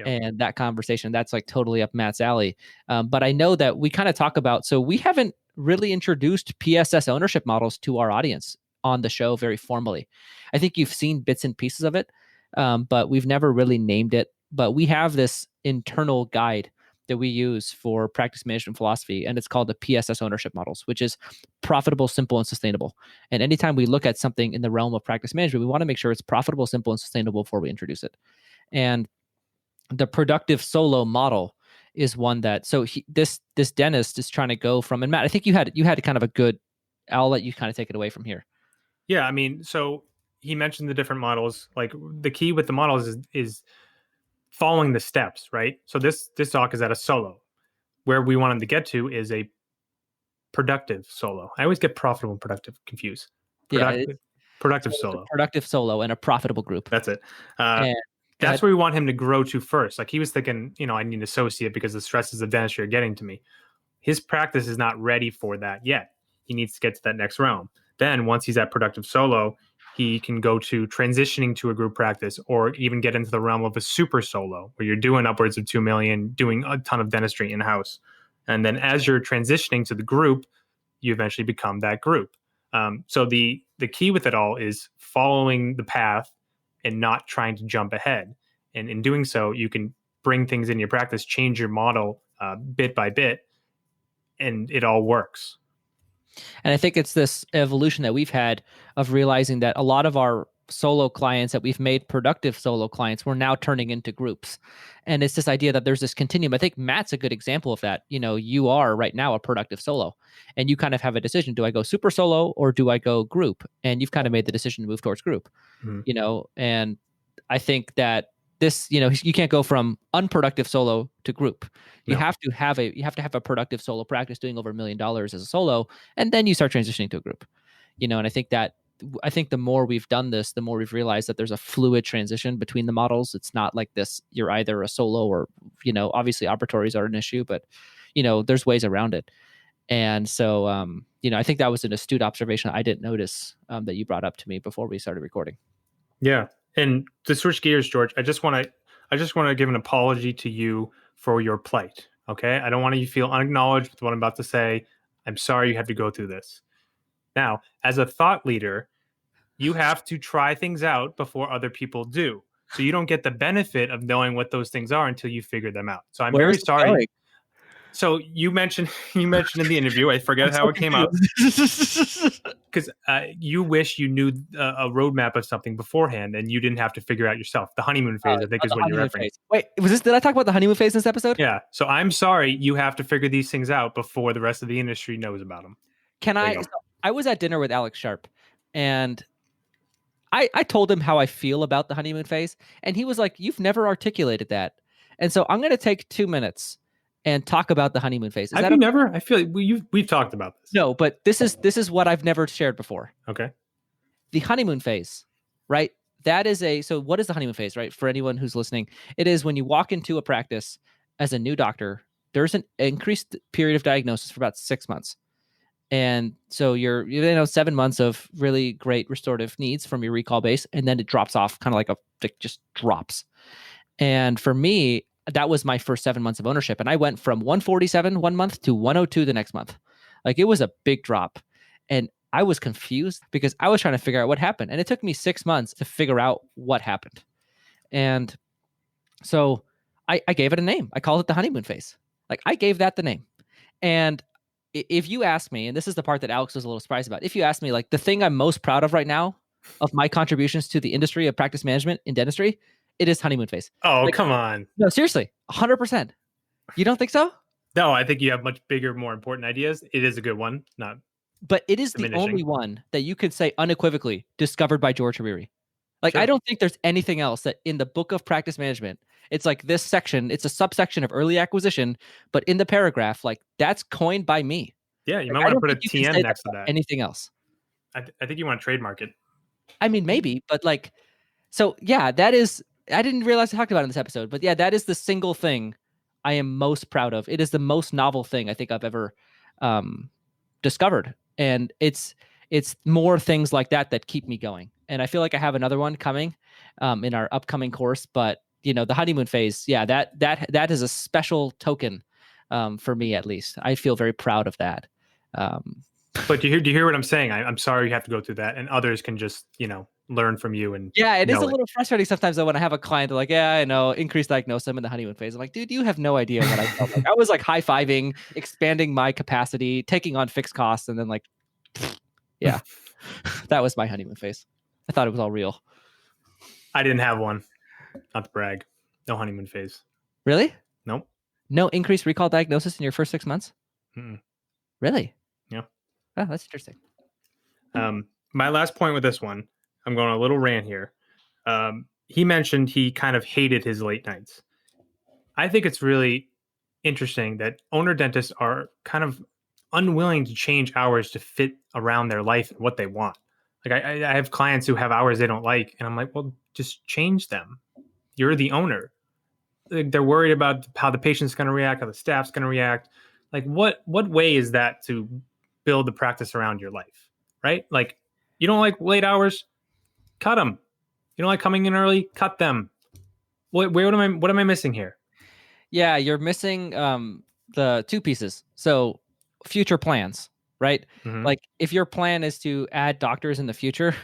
and that conversation. That's like totally up Matt's alley. But I know that we kind of talk about, so we haven't really introduced PSS ownership models to our audience on the show very formally. I think you've seen bits and pieces of it, but we've never really named it. But we have this internal guide that we use for practice management philosophy, and it's called the PSS ownership models, which is profitable, simple, and sustainable. And anytime we look at something in the realm of practice management, we want to make sure it's profitable, simple, and sustainable before we introduce it. And the productive solo model is one that, so this dentist is trying to go from, and Matt, I think you had kind of a good, I'll let you kind of take it away from here. Yeah, I mean, so he mentioned the different models. Like, the key with the models is following the steps, right? So this doc is at a solo. Where we want him to get to is a productive solo. I always get profitable and productive confused. Productive solo. Productive solo and a profitable group. That's it. That's where we want him to grow to first. Like, he was thinking, I need an associate because the stresses of dentistry are getting to me. His practice is not ready for that yet. He needs to get to that next realm. Then once he's at productive solo, he can go to transitioning to a group practice, or even get into the realm of a super solo where you're doing upwards of 2 million, doing a ton of dentistry in-house. And then as you're transitioning to the group, you eventually become that group. So the key with it all is following the path and not trying to jump ahead. And in doing so, you can bring things in your practice, change your model bit by bit, and it all works. And I think it's this evolution that we've had of realizing that a lot of our solo clients that we've made productive solo clients, we're now turning into groups. And it's this idea that there's this continuum. I think Matt's a good example of that. You are right now a productive solo, and you kind of have a decision. Do I go super solo or do I go group? And you've kind of made the decision to move towards group, and I think that this, you can't go from unproductive solo to group. You have to have a productive solo practice doing over $1 million as a solo, and then you start transitioning to a group. And I think the more we've done this, the more we've realized that there's a fluid transition between the models. It's not like this, you're either a solo or, obviously operatories are an issue, but there's ways around it. And so, I think that was an astute observation I didn't notice that you brought up to me before we started recording. Yeah. And to switch gears, George, I just want to give an apology to you for your plight. Okay. I don't want you to feel unacknowledged with what I'm about to say. I'm sorry you have to go through this. Now, as a thought leader, you have to try things out before other people do. So you don't get the benefit of knowing what those things are until you figure them out. So I'm very sorry. Going? So you mentioned in the interview, I forget how it came up, because you wish you knew a roadmap of something beforehand and you didn't have to figure out yourself. The honeymoon phase, I think, is what you're referring to. Wait, did I talk about the honeymoon phase in this episode? Yeah. So I'm sorry you have to figure these things out before the rest of the industry knows about them. I was at dinner with Alex Sharp, and I told him how I feel about the honeymoon phase, and he was like, "You've never articulated that." And so I'm going to take 2 minutes and talk about the honeymoon phase. Is Have that you okay? never? I feel like we've talked about this. No, but this is what I've never shared before. Okay. The honeymoon phase, right? That is so what is the honeymoon phase, right? For anyone who's listening, it is when you walk into a practice as a new doctor, there's an increased period of diagnosis for about 6 months. And so you're 7 months of really great restorative needs from your recall base, and then it drops off kind of like it just drops. And for me, that was my first 7 months of ownership. And I went from 147 one month to 102 the next month. Like, it was a big drop. And I was confused because I was trying to figure out what happened. And it took me 6 months to figure out what happened. And so I gave it a name. I called it the honeymoon phase. Like, I gave that the name. And if you ask me, and this is the part that Alex was a little surprised about, if you ask me, like, the thing I'm most proud of right now of my contributions to the industry of practice management in dentistry, it is honeymoon phase. Oh, Like, come on. no, seriously, 100%. You don't think so? No, I think you have much bigger, more important ideas. It is a good one. Not, But it is the diminishing. only one that you could say unequivocally discovered by George Hariri. Like, Sure. I don't think there's anything else that in the book of practice management, it's like this section, it's a subsection of early acquisition, but in the paragraph, like, that's coined by me. Yeah, you Like, might I want to don't put a think you can TM say next to about that. anything else. I think you want to trademark it. I mean, maybe, but like, so yeah, that is, I didn't realize I talked about it in this episode, but yeah, that is the single thing I am most proud of. It is the most novel thing I think I've ever discovered. And it's more things like that that keep me going. And I feel like I have another one coming in our upcoming course, but the honeymoon phase, yeah, that is a special token for me, at least. I feel very proud of that. But do you hear what I'm saying? I'm sorry you have to go through that, and others can just learn from you. And Yeah, it is a know little frustrating sometimes though when I have a client, they're like, "Yeah, I know, increased diagnosis, I'm in the honeymoon phase." I'm like, "Dude, you have no idea what I felt like." I was like high-fiving, expanding my capacity, taking on fixed costs, and then like, yeah, that was my honeymoon phase. I thought it was all real. I didn't have one. Not to brag. No honeymoon phase. Really? Nope. No increased recall diagnosis in your first 6 months? Mm-mm. Really? Yeah. Oh, that's interesting. My last point with this one, I'm going a little rant here. He mentioned he kind of hated his late nights. I think it's really interesting that owner dentists are kind of unwilling to change hours to fit around their life and what they want. Like, I have clients who have hours they don't like, and I'm like, well, just change them. You're the owner. Like, they're worried about how the patient's going to react, how the staff's going to react. Like, what way is that to build the practice around your life, right? Like, you don't like late hours, cut them. You don't like coming in early, cut them. What am I missing here? Yeah, you're missing the two pieces. So, future plans, right? Mhm. Like, if your plan is to add doctors in the future,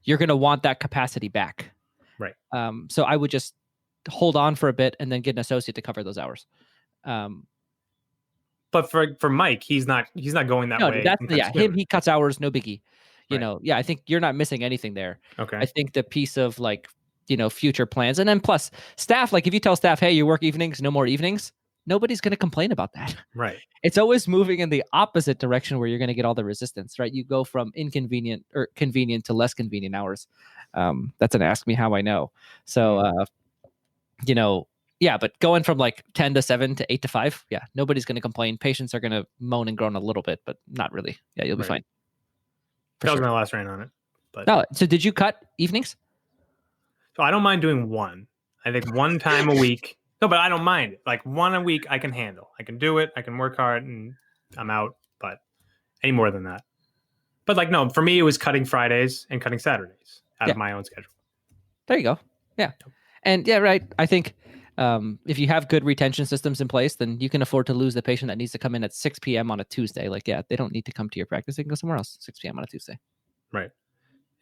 you're going to want that capacity back. Right. So I would just hold on for a bit and then get an associate to cover those hours. But for Mike, he's not going that No, way. that's anytime him. soon. He cuts hours, no biggie. Right. Yeah, I think you're not missing anything there. Okay. I think the piece of like, future plans, and then plus staff. Like, if you tell staff, "Hey, you work evenings, no more evenings," nobody's going to complain about that. Right. It's always moving in the opposite direction where you're going to get all the resistance, right? You go from inconvenient or convenient to less convenient hours. That's an ask me how I know. So, yeah, but going from like 10 to 7 to 8 to 5, yeah, nobody's going to complain. Patients are going to moan and groan a little bit, but not really. Yeah, you'll be Right. fine. That was my last rant on it. But No, so did you cut evenings? so I don't mind doing one. I think one time a week. No, but I don't mind it. Like, one a week I can handle. I can do it. I can work hard and I'm out. But any more than that. But like, no, for me it was cutting Fridays and cutting Saturdays out of my own schedule. There you go. Yeah. And yeah, right. I think if you have good retention systems in place, then you can afford to lose the patient that needs to come in at 6 p.m. on a Tuesday. Like, yeah, they don't need to come to your practice. They can go somewhere else 6 p.m. on a Tuesday. Right.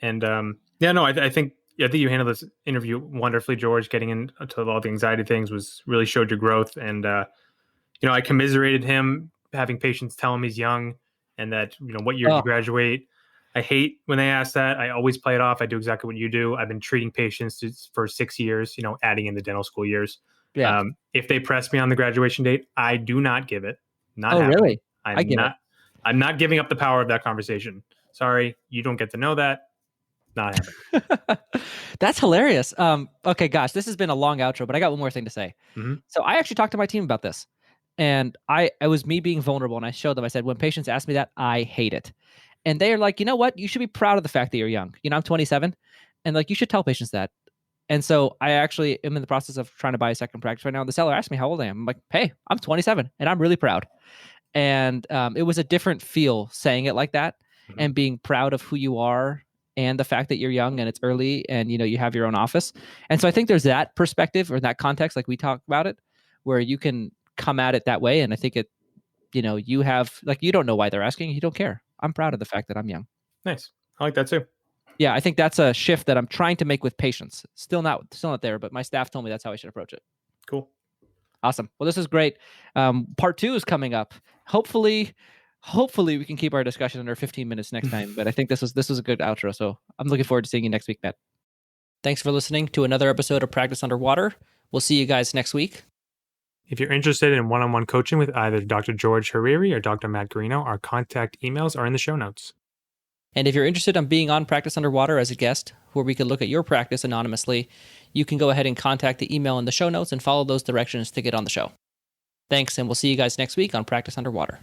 And I think you handled this interview wonderfully, George. Getting into all the anxiety things really showed your growth. And, I commiserated him having patients tell him he's young and that, what year did you graduate? I hate when they ask that. I always play it off. I do exactly what you do. I've been treating patients for 6 years, adding in the dental school years. Yeah. If they press me on the graduation date, I do not give it. Not Oh, happening. really? I'm not giving up the power of that conversation. Sorry, you don't get to know that. not happen. That's hilarious. Okay, gosh, this has been a long outro, but I got one more thing to say. Mhm. So I actually talked to my team about this, and it was me being vulnerable, and I showed them. I said, when patients ask me that, I hate it, and they are like, you know what? You should be proud of the fact that you're young. I'm 27, and like you should tell patients that. And so I actually am in the process of trying to buy a second practice right now. The seller asked me how old I am. I'm like, hey, I'm 27, and I'm really proud. And it was a different feel saying it like that, and being proud of who you are and the fact that you're young and it's early and you have your own office. And so I think there's that perspective or that context, like we talked about it, where you can come at it that way. And I think you have, like, you don't know why they're asking, you don't care. I'm proud of the fact that I'm young. Nice. I like that too. Yeah, I think that's a shift that I'm trying to make with patients. Still not there, but my staff told me that's how I should approach it. Cool. Awesome. Well, this is great. Part 2 is coming up. Hopefully we can keep our discussion under 15 minutes next time. But I think this was a good outro. So I'm looking forward to seeing you next week, Matt. Thanks for listening to another episode of Practice Underwater. We'll see you guys next week. If you're interested in one-on-one coaching with either Dr. George Hariri or Dr. Matt Garino, our contact emails are in the show notes. And if you're interested in being on Practice Underwater as a guest, where we could look at your practice anonymously, you can go ahead and contact the email in the show notes and follow those directions to get on the show. Thanks, and we'll see you guys next week on Practice Underwater.